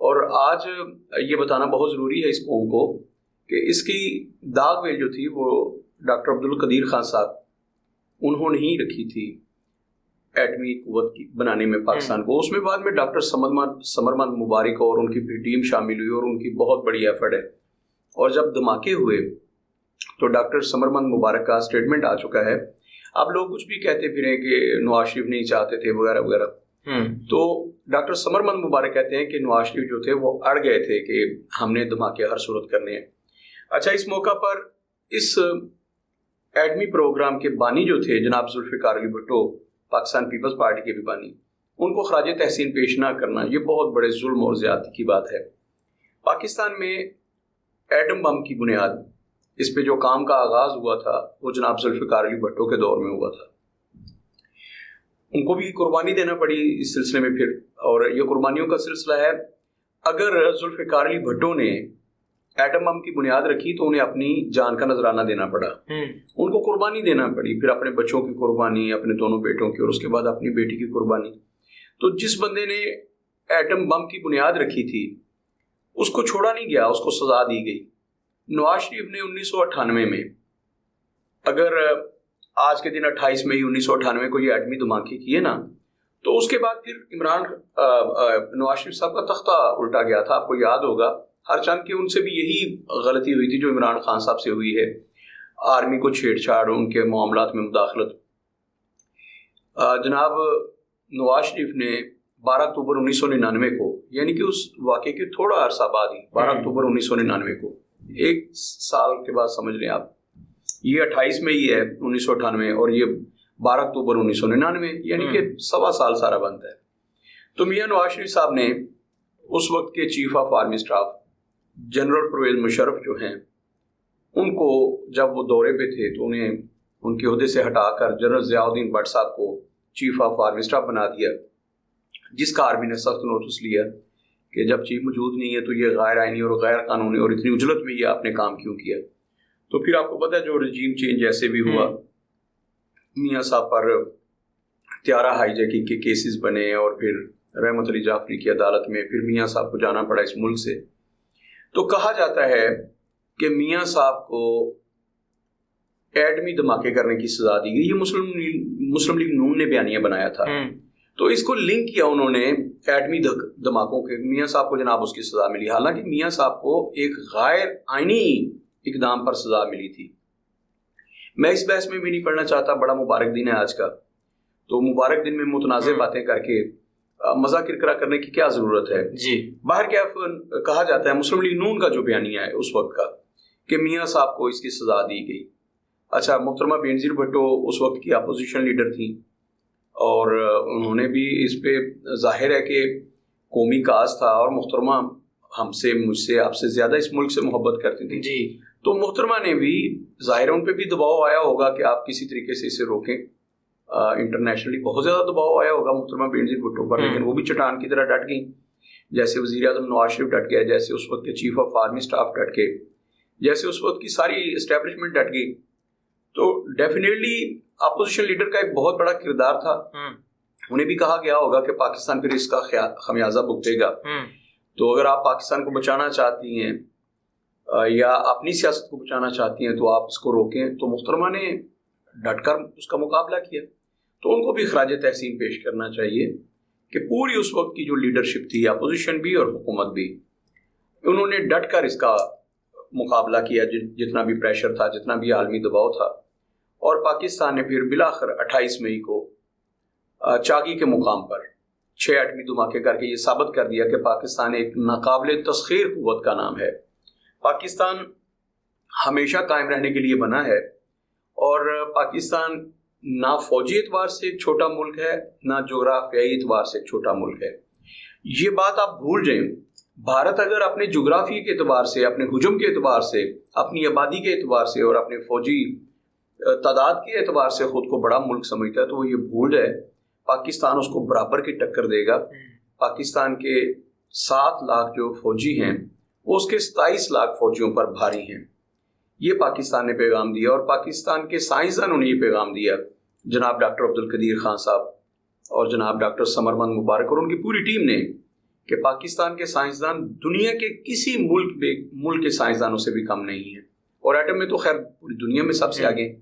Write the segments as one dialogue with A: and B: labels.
A: اور آج یہ بتانا بہت ضروری ہے اس قوم کو کہ اس کی داغ ویل جو تھی وہ ڈاکٹر عبدالقدیر خان صاحب انہوں نے ہی رکھی تھی ایٹمی قوت کی بنانے میں پاکستان کو. اس میں بعد میں ڈاکٹر سمرمند مبارک اور ان کی پھر ٹیم شامل ہوئی اور ان کی بہت بڑی ایفرٹ ہے. اور جب دھماکے ہوئے تو ڈاکٹر سمرمند مبارک کا اسٹیٹمنٹ آ چکا ہے. اب لوگ کچھ بھی کہتے پھریں کہ نواز شریف نہیں چاہتے تھے وغیرہ وغیرہ, تو ڈاکٹر سمرمند مبارک کہتے ہیں کہ نواز شریف جو تھے وہ اڑ گئے تھے کہ ہم نے دھماکے ہر صورت کرنے ہیں. اچھا, اس موقع پر اس ایٹمی پروگرام کے بانی جو تھے جناب ذوالفقار علی بھٹو, پاکستان پیپلز پارٹی کے بھی بانی, ان کو خراج تحسین پیش نہ کرنا یہ بہت بڑے ظلم اور زیادتی کی بات ہے. پاکستان میں ایٹم بم کی بنیاد, اس پہ جو کام کا آغاز ہوا تھا وہ جناب ذوالفقار علی بھٹو کے دور میں ہوا تھا. ان کو بھی قربانی دینا پڑی اس سلسلے میں پھر, اور یہ قربانیوں کا سلسلہ ہے. اگر ذوالفقار علی بھٹو نے ایٹم بم کی بنیاد رکھی تو انہیں اپنی جان کا نذرانہ دینا پڑا, ان کو قربانی دینا پڑی, پھر اپنے بچوں کی قربانی, اپنے دونوں بیٹوں کی, اور اس کے بعد اپنی بیٹی کی قربانی. تو جس بندے نے ایٹم بم کی بنیاد رکھی تھی اس کو چھوڑا نہیں گیا, اس کو سزا دی گئی. نواز شریف نے 1998 میں, اگر آج کے دن 28 مئی 1998 کو یہ ایٹمی دھماکے کیے نا, تو اس کے بعد پھر نواز شریف صاحب کا تختہ الٹا گیا تھا. آپ کو یاد ہوگا ہر چند کہ ان سے بھی یہی غلطی ہوئی تھی جو عمران خان صاحب سے ہوئی ہے, آرمی کو چھیڑ چھاڑ, ان کے معاملات میں مداخلت. جناب نواز شریف نے 12 اکتوبر 1999 کو, یعنی کہ اس واقعے کے تھوڑا عرصہ بعد ہی 12 اکتوبر 1999 کو, ایک سال کے بعد سمجھ لیں آپ, یہ 28 میں ہی ہے 1998 اور یہ 12 اکتوبر 1999, یعنی کہ سوا سال سارا بنتا ہے. تو میاں نواز شریف صاحب نے اس وقت کے chief of army staff general Pervez Musharraf جو ہیں, ان کو جب وہ دورے پہ تھے تو انہیں ان کے عہدے سے ہٹا کر جنرل ضیاء الدین بٹ صاحب کو چیف آف آرمی اسٹاف بنا دیا, جس کا آرمی نے سخت نوٹس لیا کہ جب چیف موجود نہیں ہے تو یہ غیر آئینی اور غیر قانونی اور اتنی اجلت میں یہ آپ نے کام کیوں کیا. تو پھر آپ کو پتہ ہے جو رجیم چینج جیسے بھی ہوا, میاں صاحب پر طیارہ ہائی جیکنگ کے کیسز بنے اور پھر رحمت علی جعفری کی عدالت میں پھر میاں صاحب کو جانا پڑا اس ملک سے. تو کہا جاتا ہے کہ میاں صاحب کو ایٹمی دھماکے کرنے کی سزا دی گئی. یہ مسلم لیگ نون نے بیانیہ بنایا تھا, تو اس کو لنک کیا انہوں نے ایٹمی دھماکوں کے, میاں صاحب کو جناب اس کی سزا ملی, حالانکہ میاں صاحب کو ایک غیر آئینی اقدام پر سزا ملی تھی. میں اس بحث میں بھی نہیں پڑھنا چاہتا, بڑا مبارک دن ہے آج کا, تو مبارک دن میں متنازع باتیں کر کے مزہ کرکرا کرنے کی کیا ضرورت ہے. جی, باہر کیا کہا جاتا ہے مسلم لیگ نون کا جو بیانیہ ہے اس وقت کا کہ میاں صاحب کو اس کی سزا دی گئی. اچھا, محترمہ بینظیر بھٹو اس وقت کی اپوزیشن لیڈر تھیں اور انہوں نے بھی اس پہ ظاہر ہے کہ قومی کاز تھا, اور محترمہ ہم سے, مجھ سے, آپ سے زیادہ اس ملک سے محبت کرتی تھی. جی, تو محترمہ نے بھی ظاہر ان پہ بھی دباؤ آیا ہوگا کہ آپ کسی طریقے سے اسے روکیں. انٹرنیشنلی بہت زیادہ دباؤ آیا ہوگا محترمہ بینظیر بھٹو پر, لیکن وہ بھی چٹان کی طرح ڈٹ گئی, جیسے وزیر اعظم نواز شریف ڈٹ گیا, جیسے اس وقت کے چیف آف آرمی اسٹاف ڈٹ گئے, جیسے اس وقت کی ساری اسٹیبلشمنٹ ڈٹ گئی. تو ڈیفینیٹلی اپوزیشن لیڈر کا ایک بہت بڑا کردار تھا. انہیں بھی کہا گیا ہوگا کہ پاکستان پھر اس کا خمیازہ بھگتے گا. تو اگر آپ پاکستان کو بچانا چاہتی ہیں یا اپنی سیاست کو بچانا چاہتی ہیں تو آپ اس کو روکیں. تو محترمہ نے ڈٹ کر اس کا مقابلہ کیا, تو ان کو بھی خراج تحسین پیش کرنا چاہیے کہ پوری اس وقت کی جو لیڈرشپ تھی, اپوزیشن بھی اور حکومت بھی, انہوں نے ڈٹ کر اس کا مقابلہ کیا, جتنا بھی پریشر تھا, جتنا بھی عالمی دباؤ تھا. اور پاکستان نے پھر بلاخر 28 مئی کو چاگی کے مقام پر 6 ایٹمی دھماکے کر کے یہ ثابت کر دیا کہ پاکستان ایک ناقابل تسخیر قوت کا نام ہے. پاکستان ہمیشہ قائم رہنے کے لیے بنا ہے, اور پاکستان نہ فوجی اعتبار سے ایک چھوٹا ملک ہے, نہ جغرافیائی اعتبار سے ایک چھوٹا ملک ہے. یہ بات آپ بھول جائیں. بھارت اگر اپنے جغرافی کے اعتبار سے, اپنے حجم کے اعتبار سے, اپنی آبادی کے اعتبار سے اور اپنے فوجی تعداد کے اعتبار سے خود کو بڑا ملک سمجھتا ہے, تو وہ یہ بھول جائے پاکستان اس کو برابر کی ٹکر دے گا. پاکستان کے 7 لاکھ جو فوجی ہیں وہ اس کے 27 لاکھ فوجیوں پر بھاری ہیں. یہ پاکستان نے پیغام دیا, اور پاکستان کے سائنسدانوں نے یہ پیغام دیا, جناب ڈاکٹر عبدالقدیر خان صاحب اور جناب ڈاکٹر سمرمند مبارک اور ان کی پوری ٹیم نے, کہ پاکستان کے سائنسدان دنیا کے کسی ملک کے سائنسدانوں سے بھی کم نہیں ہیں، اور ایٹم میں تو خیر پوری دنیا میں سب سے آگے ہیں۔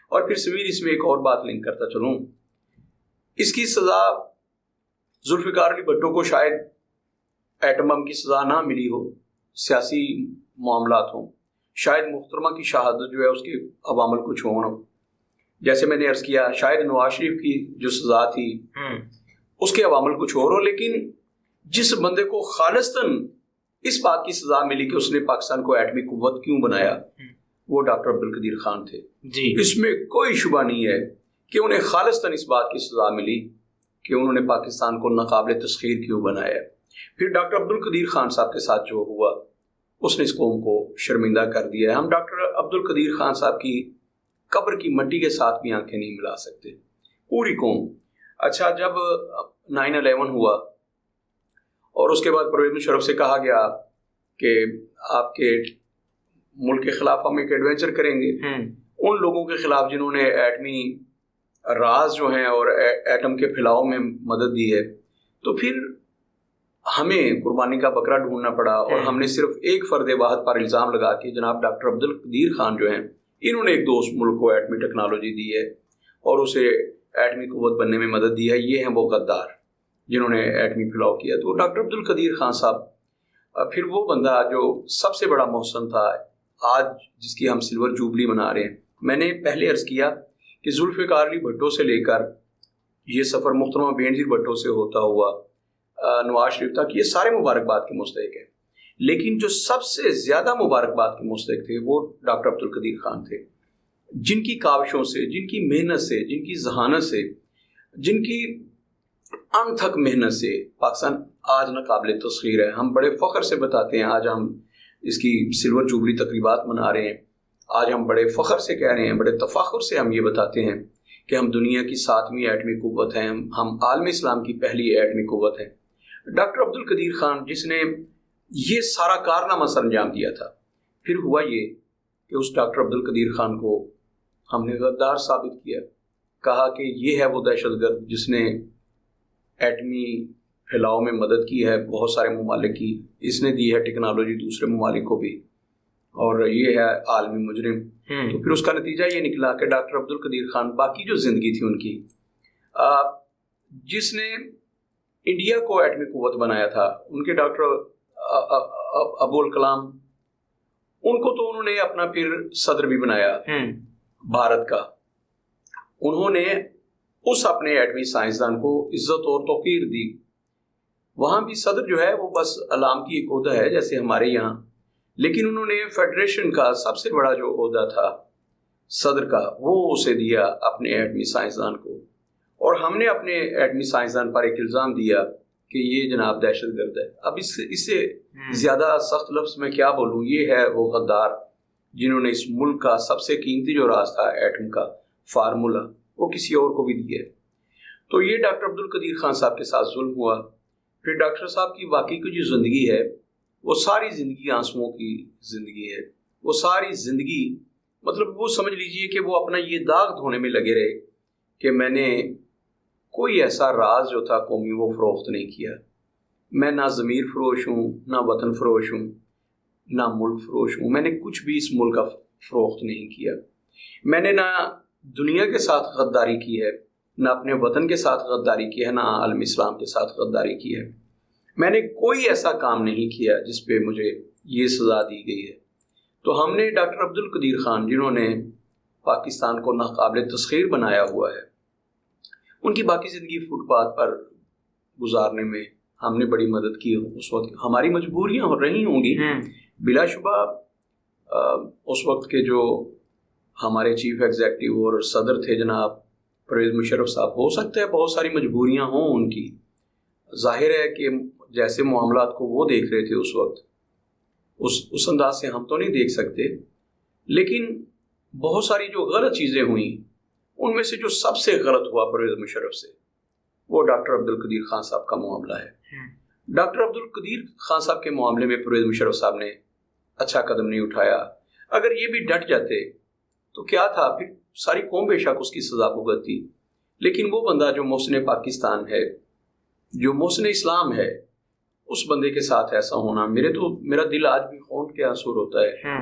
A: اور پھر سمیر اس میں ایک اور بات لنک کرتا چلوں، اس کی سزا ذوالفقار علی بھٹو کو شاید ایٹم بم کی سزا نہ ملی ہو، سیاسی معاملات ہوں، شاید محترمہ کی شہادت جو ہے اس کے عوامل کچھ ہوں، جیسے میں نے عرض کیا شاید نواز شریف کی جو سزا تھی اس کے عوامل کچھ اور ہو، لیکن جس بندے کو خالصتاً اس بات کی سزا ملی کہ اس نے پاکستان کو ایٹمی قوت کیوں بنایا، وہ ڈاکٹر عبدالقدیر خان تھے جی۔ اس میں کوئی شبہ نہیں ہے کہ انہیں خالصتاً اس بات کی سزا ملی کہ انہوں نے پاکستان کو ناقابل تسخیر کیوں بنایا۔ پھر ڈاکٹر عبدالقدیر خان صاحب کے ساتھ جو ہوا اس نے اس قوم کو شرمندہ کر دیا ہے۔ ہم ڈاکٹر عبدالقدیر خان صاحب کی قبر کی مٹی کے ساتھ بھی آنکھیں نہیں ملا سکتے، پوری قوم۔ اچھا، جب 9/11 ہوا اور اس کے بعد پرویز مشرف سے کہا گیا کہ آپ کے ملک کے خلاف ہم ایک ایڈوینچر کریں گے، ان لوگوں کے خلاف جنہوں نے ایٹمی راز جو ہیں اور ایٹم کے پھیلاؤ میں مدد دی ہے، تو پھر ہمیں قربانی کا بکرا ڈھونڈنا پڑا، اور ہم نے صرف ایک فرد واحد پر الزام لگا کہ جناب ڈاکٹر عبدالقدیر خان جو ہیں انہوں نے ایک دوست ملک کو ایٹمی ٹیکنالوجی دی ہے اور اسے ایٹمی قوت بننے میں مدد دی ہے، یہ ہیں وہ غدار جنہوں نے ایٹمی پھیلاؤ کیا۔ تو ڈاکٹر عبدالقدیر خان صاحب پھر وہ بندہ جو سب سے بڑا محسن تھا، آج جس کی ہم سلور جوبلی منا رہے ہیں۔ میں نے پہلے عرض کیا کہ ذوالفقار علی بھٹو سے لے کر یہ سفر محترمہ بینظیر بھٹو سے ہوتا ہوا نواز شریف تک، یہ سارے مبارکباد کے مستحق ہیں، لیکن جو سب سے زیادہ مبارکباد کے مستحق تھے وہ ڈاکٹر عبدالقدیر خان تھے، جن کی کاوشوں سے، جن کی محنت سے، جن کی ذہانت سے، جن کی انتھک محنت سے پاکستان آج ناقابل تسخیر ہے۔ ہم بڑے فخر سے بتاتے ہیں، آج ہم اس کی سلور جوبلی تقریبات منا رہے ہیں، آج ہم بڑے فخر سے کہہ رہے ہیں، بڑے تفاخر سے ہم یہ بتاتے ہیں کہ ہم دنیا کی 7ویں ایٹمی قوت ہیں، ہم عالم اسلام کی پہلی ایٹمی قوت ہیں۔ ڈاکٹر عبدالقدیر خان جس نے یہ سارا کارنامہ سر انجام دیا تھا، پھر ہوا یہ کہ اس ڈاکٹر عبدالقدیر خان کو ہم نے غدار ثابت کیا، کہا کہ یہ ہے وہ دہشت گرد جس نے ایٹمی پھیلاؤ میں مدد کی ہے بہت سارے ممالک کی، اس نے دی ہے ٹیکنالوجی دوسرے ممالک کو بھی، اور یہ ہے عالمی مجرم۔ تو پھر اس کا نتیجہ یہ نکلا کہ ڈاکٹر عبدالقدیر خان باقی جو زندگی تھی ان کی، جس نے انڈیا کو ایٹمی قوت بنایا تھا، ان کے ڈاکٹر ابوالکلام، ان کو تو انہوں نے اپنا پھر صدر بھی بنایا بھارت کا۔ انہوں نے اس اپنے ایٹمی سائنسدان کو عزت اور توقیر دی۔ وہاں بھی صدر جو ہے وہ بس علام کی ایک عہدہ ہے جیسے ہمارے یہاں، لیکن انہوں نے فیڈریشن کا سب سے بڑا جو عہدہ تھا صدر کا، وہ اسے دیا اپنے ایٹمی سائنسدان کو، اور ہم نے اپنے ایٹمی سائنسدان پر ایک الزام دیا کہ یہ جناب دہشت گرد ہے۔ اب اس سے زیادہ سخت لفظ میں کیا بولوں، یہ ہے وہ غدار جنہوں نے اس ملک کا سب سے قیمتی جو راز تھا ایٹم کا فارمولا، وہ کسی اور کو بھی دیا ہے۔ تو یہ ڈاکٹر عبدالقدیر خان صاحب کے ساتھ ظلم ہوا۔ پھر ڈاکٹر صاحب کی واقعی کی جو زندگی ہے وہ ساری زندگی آنسوؤں کی زندگی ہے، وہ ساری زندگی مطلب وہ سمجھ لیجئے کہ وہ اپنا یہ داغ دھونے میں لگے رہے کہ میں نے کوئی ایسا راز جو تھا قومی وہ فروخت نہیں کیا۔ میں نہ ضمیر فروش ہوں، نہ وطن فروش ہوں، نہ ملک فروش ہوں، میں نے کچھ بھی اس ملک کا فروخت نہیں کیا۔ میں نے نہ دنیا کے ساتھ غداری کی ہے، نہ اپنے وطن کے ساتھ غداری کی ہے، نہ عالم اسلام کے ساتھ غداری کی ہے۔ میں نے کوئی ایسا کام نہیں کیا جس پہ مجھے یہ سزا دی گئی ہے۔ تو ہم نے ڈاکٹر عبدالقدیر خان جنہوں نے پاکستان کو ناقابل تسخیر بنایا ہوا ہے، ان کی باقی زندگی فٹ پاتھ پر گزارنے میں ہم نے بڑی مدد کی۔ اس وقت ہماری مجبوریاں رہی ہوں گی بلا شبہ، اس وقت کے جو ہمارے چیف ایگزیکٹو اور صدر تھے جناب پرویز مشرف صاحب، ہو سکتا ہے بہت ساری مجبوریاں ہوں ان کی، ظاہر ہے کہ جیسے معاملات کو وہ دیکھ رہے تھے اس وقت اس انداز سے ہم تو نہیں دیکھ سکتے، لیکن بہت ساری جو غلط چیزیں ہوئیں ان میں سے جو سب سے غلط ہوا پرویز مشرف سے وہ ڈاکٹر عبدالقدیر خان صاحب کا معاملہ ہے۔ ڈاکٹر عبدالقدیر خان صاحب کے معاملے میں پرویز مشرف صاحب نے اچھا قدم نہیں اٹھایا۔ اگر یہ بھی ڈٹ جاتے تو کیا تھا، پھر ساری قوم بے شک اس کی سزا بھگتتی، لیکن وہ بندہ جو محسن پاکستان ہے، جو محسن اسلام ہے، اس بندے کے ساتھ ایسا ہونا، میرا دل آج بھی خون کے آنسور ہوتا ہے.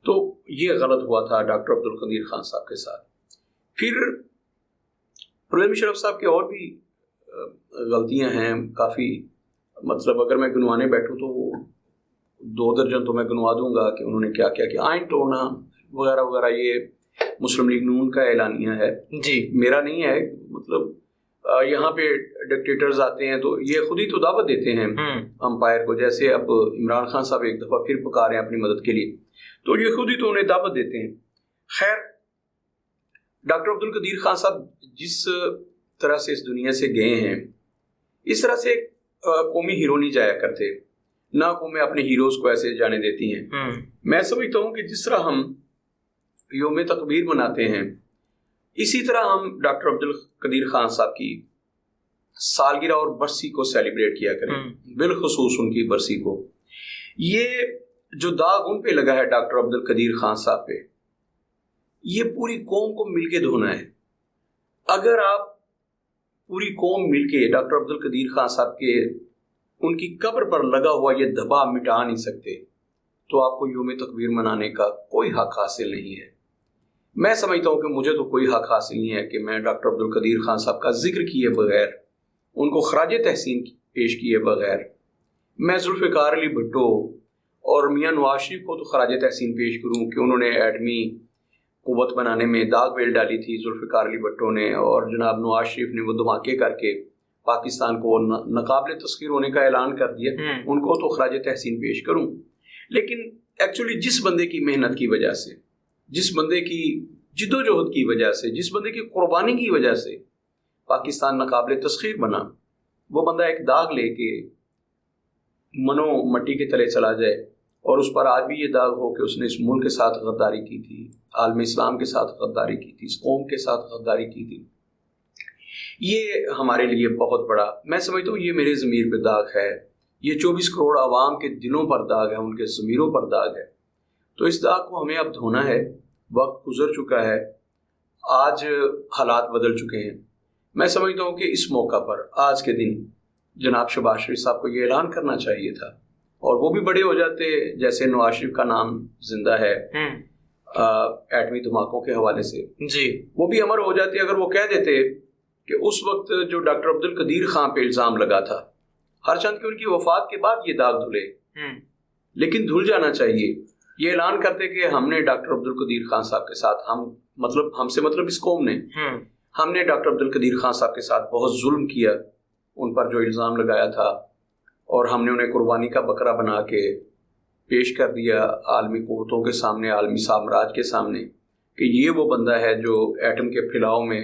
A: تو یہ غلط ہوا تھا ڈاکٹر عبد القدیر خان صاحب کے ساتھ. پھر پرویز مشرف صاحب کی اور بھی غلطیاں ہیں کافی، مطلب اگر میں گنوانے بیٹھوں تو 2 درجن تو میں گنوا دوں گا کہ انہوں نے کیا کیا کہ آئین توڑنا وغیرہ وغیرہ. یہ مسلم لیگ نون کا اعلانیہ ہے جی، میرا نہیں ہے. مطلب یہاں پہ ڈکٹیٹرز آتے ہیں تو یہ خود ہی تو دعوت دیتے ہیں امپائر کو، جیسے اب عمران خان صاحب ایک دفعہ پھر پکارے ہیں اپنی مدد کے لیے، تو یہ خود ہی تو انہیں دعوت دیتے ہیں. خیر، ڈاکٹر عبد القدیر خان صاحب جس طرح سے اس دنیا سے گئے ہیں، اس طرح سے قومی ہیرو نہیں جایا کرتے، نہ قومیں اپنے ہیروز کو ایسے جانے دیتی ہیں. میں سمجھتا ہوں کہ جس طرح ہم یوم تکبیر مناتے ہیں، اسی طرح ہم ڈاکٹر عبد القدیر خان صاحب کی سالگرہ اور برسی کو سیلیبریٹ کیا کریں، بالخصوص ان کی برسی کو. یہ جو داغ ان پہ لگا ہے ڈاکٹر عبد القدیر خان صاحب پہ، یہ پوری قوم کو مل کے دھونا ہے. اگر آپ پوری قوم مل کے ڈاکٹر عبد القدیر خان صاحب کے ان کی قبر پر لگا ہوا یہ دھبا مٹا نہیں سکتے، تو آپ کو یوم تکبیر منانے کا کوئی حق حاصل نہیں ہے. میں سمجھتا ہوں کہ مجھے تو کوئی حق حاصل نہیں ہے کہ میں ڈاکٹر عبد القدیر خان صاحب کا ذکر کیے بغیر، ان کو خراج تحسین پیش کیے بغیر، میں ذوالفقار علی بھٹو اور میاں نواز شریف کو تو خراج تحسین پیش کروں کہ انہوں نے ایٹمی قوت بنانے میں داغ بیل ڈالی تھی ذوالفقار علی بھٹو نے، اور جناب نواز شریف نے وہ دھماکے کر کے پاکستان کو ناقابل تسخیر ہونے کا اعلان کر دیا، ان کو تو خراج تحسین پیش کروں. لیکن ایکچولی جس بندے کی محنت کی وجہ سے، جس بندے کی جد و جہد کی وجہ سے، جس بندے کی قربانی کی وجہ سے پاکستان ناقابل تسخیر بنا، وہ بندہ ایک داغ لے کے منو مٹی کے تلے چلا جائے، اور اس پر آج بھی یہ داغ ہو کہ اس نے اس ملک کے ساتھ غداری کی تھی، عالم اسلام کے ساتھ غداری کی تھی، اس قوم کے ساتھ غداری کی تھی. یہ ہمارے لیے بہت بڑا، میں سمجھتا ہوں یہ میرے ضمیر پہ داغ ہے. یہ 24 کروڑ عوام کے دلوں پر داغ ہے، ان کے ضمیروں پر داغ ہے. تو اس داغ کو ہمیں اب دھونا ہے. وقت گزر چکا ہے، آج حالات بدل چکے ہیں. میں سمجھتا ہوں کہ اس موقع پر آج کے دن جناب شہباز شریف صاحب کو یہ اعلان کرنا چاہیے تھا، اور وہ بھی بڑے ہو جاتے. جیسے نواز شریف کا نام زندہ ہے ایٹمی دھماکوں کے حوالے سے جی، وہ بھی امر ہو جاتے اگر وہ کہہ دیتے کہ اس وقت جو ڈاکٹر عبد القدیر خان پہ الزام لگا تھا، ہر چند کہ ان کی وفات کے بعد یہ داغ دھلے، لیکن دھل جانا چاہیے. یہ اعلان کرتے کہ ہم نے ڈاکٹر عبد القدیر خان صاحب کے ساتھ، ہم سے مطلب اس قوم نے، ہم نے ڈاکٹر عبد القدیر خان صاحب کے ساتھ بہت ظلم کیا، ان پر جو الزام لگایا تھا، اور ہم نے انہیں قربانی کا بکرا بنا کے پیش کر دیا عالمی قوتوں کے سامنے، عالمی سامراج کے سامنے، کہ یہ وہ بندہ ہے جو ایٹم کے پھیلاؤ میں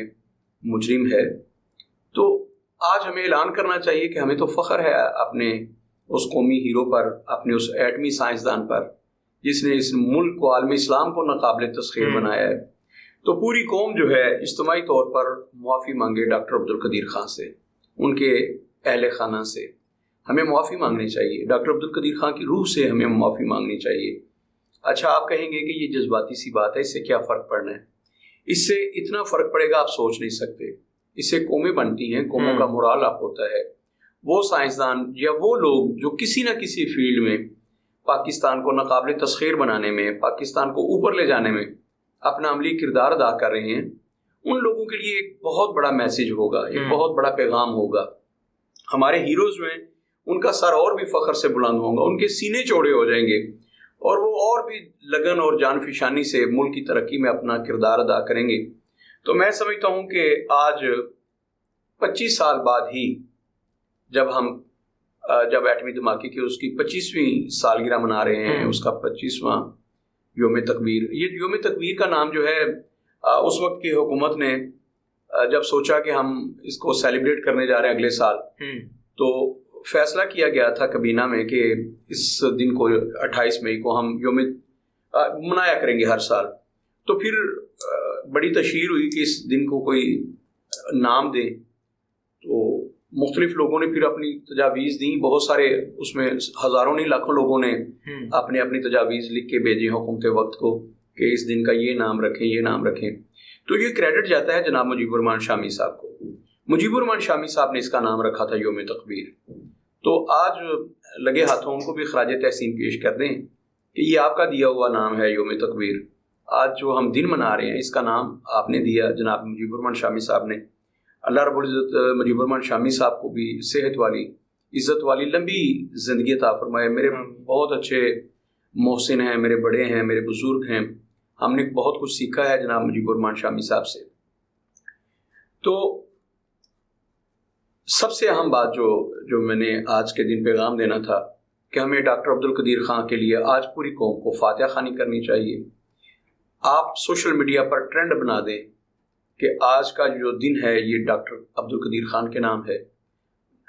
A: مجرم ہے. تو آج ہمیں اعلان کرنا چاہیے کہ ہمیں تو فخر ہے اپنے اس قومی ہیرو پر، اپنے اس ایٹمی سائنسدان پر جس نے اس ملک کو، عالم اسلام کو ناقابل تسخیر بنایا ہے. تو پوری قوم جو ہے اجتماعی طور پر معافی مانگے ڈاکٹر عبد القدیر خان سے، ان کے اہل خانہ سے ہمیں معافی مانگنی چاہیے. ڈاکٹر عبد القدیر خان کی روح سے ہمیں معافی مانگنی چاہیے. اچھا، آپ کہیں گے کہ یہ جذباتی سی بات ہے، اس سے کیا فرق پڑنا ہے؟ اس سے اتنا فرق پڑے گا آپ سوچ نہیں سکتے. اس سے قومیں بنتی ہیں، قوموں کا مورال اپ ہوتا ہے. وہ سائنسدان یا وہ لوگ جو کسی نہ کسی فیلڈ میں پاکستان کو ناقابل تسخیر بنانے میں، پاکستان کو اوپر لے جانے میں اپنا عملی کردار ادا کر رہے ہیں، ان لوگوں کے لیے ایک بہت بڑا میسج ہوگا، ایک بہت بڑا پیغام ہوگا. ہمارے ہیروز جو ہیں ان کا سر اور بھی فخر سے بلند ہوگا، ان کے سینے چوڑے ہو جائیں گے، اور وہ اور بھی لگن اور جان فشانی سے ملک کی ترقی میں اپنا کردار ادا کریں گے. تو میں سمجھتا ہوں کہ آج 25 سال بعد ہی جب ایٹمی دھماکے کی اس کی 25ویں سالگرہ منا رہے ہیں، اس کا 25واں یوم تکبیر. یہ یوم تکبیر کا نام جو ہے اس وقت کی حکومت نے جب سوچا کہ ہم اس کو سیلیبریٹ کرنے جا رہے ہیں اگلے سال، تو فیصلہ کیا گیا تھا کابینہ میں کہ اس دن کو 28 مئی کو ہم یوم منایا کریں گے ہر سال. تو پھر بڑی تشہیر ہوئی کہ اس دن کو کوئی نام دیں. تو مختلف لوگوں نے پھر اپنی تجاویز دیں، بہت سارے، اس میں ہزاروں نہیں لاکھوں لوگوں نے اپنی تجاویز لکھ کے بھیجی حکومت وقت کو کہ اس دن کا یہ نام رکھیں، یہ نام رکھیں. تو یہ کریڈٹ جاتا ہے جناب مجیب الرحمان شامی صاحب کو. مجیب الرحمان شامی صاحب نے اس کا نام رکھا تھا یوم تکبیر. تو آج لگے ہاتھوں ان کو بھی خراج تحسین پیش کر دیں کہ یہ آپ کا دیا ہوا نام ہے یوم تکبیر. آج جو ہم دن منا رہے ہیں اس کا نام آپ نے دیا جناب مجیب الرحمان شامی صاحب نے. اللہ رب العزت مجیب الرحمان شامی صاحب کو بھی صحت والی عزت والی لمبی زندگی عطا فرمائے. میرے بہت اچھے محسن ہیں, میرے بڑے ہیں, میرے بزرگ ہیں, ہم نے بہت کچھ سیکھا ہے جناب مجیب الرحمان شامی صاحب سے. تو سب سے اہم بات جو میں نے آج کے دن پیغام دینا تھا کہ ہمیں ڈاکٹر عبدالقدیر خان کے لیے آج پوری قوم کو فاتحہ خوانی کرنی چاہیے. آپ سوشل میڈیا پر ٹرینڈ بنا دیں کہ آج کا جو دن ہے یہ ڈاکٹر عبدالقدیر خان کے نام ہے.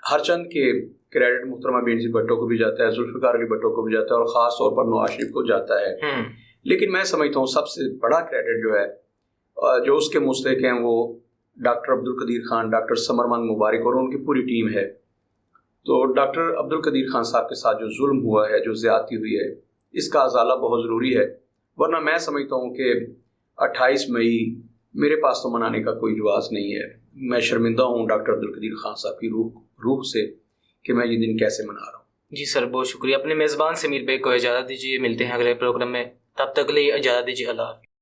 A: ہر چند کے کریڈٹ محترمہ بینظیر بھٹو کو بھی جاتا ہے, ذوالفقار علی بھٹو کو بھی جاتا ہے, اور خاص طور پر نواز شریف کو جاتا ہے. لیکن میں سمجھتا ہوں سب سے بڑا کریڈٹ جو ہے جو اس کے مستحق ہیں وہ ڈاکٹر عبدالقدیر خان, ڈاکٹر سمرمند مبارک اور ان کی پوری ٹیم ہے. تو ڈاکٹر عبدالقدیر خان صاحب کے ساتھ جو ظلم ہوا ہے, جو زیادتی ہوئی ہے, اس کا ازالہ بہت ضروری ہے. ورنہ میں سمجھتا ہوں کہ 28 مئی میرے پاس تو منانے کا کوئی جواز نہیں ہے. میں شرمندہ ہوں ڈاکٹر عبدالقدیر خان صاحب کی روح سے کہ میں یہ دن کیسے منا رہا ہوں.
B: جی سر, بہت شکریہ. اپنے میزبان سمیر بھائی کو اجازت دیجیے, ملتے ہیں اگلے پروگرام میں. تب تک کے لیے اجازت دیجیے. اللہ حافظ.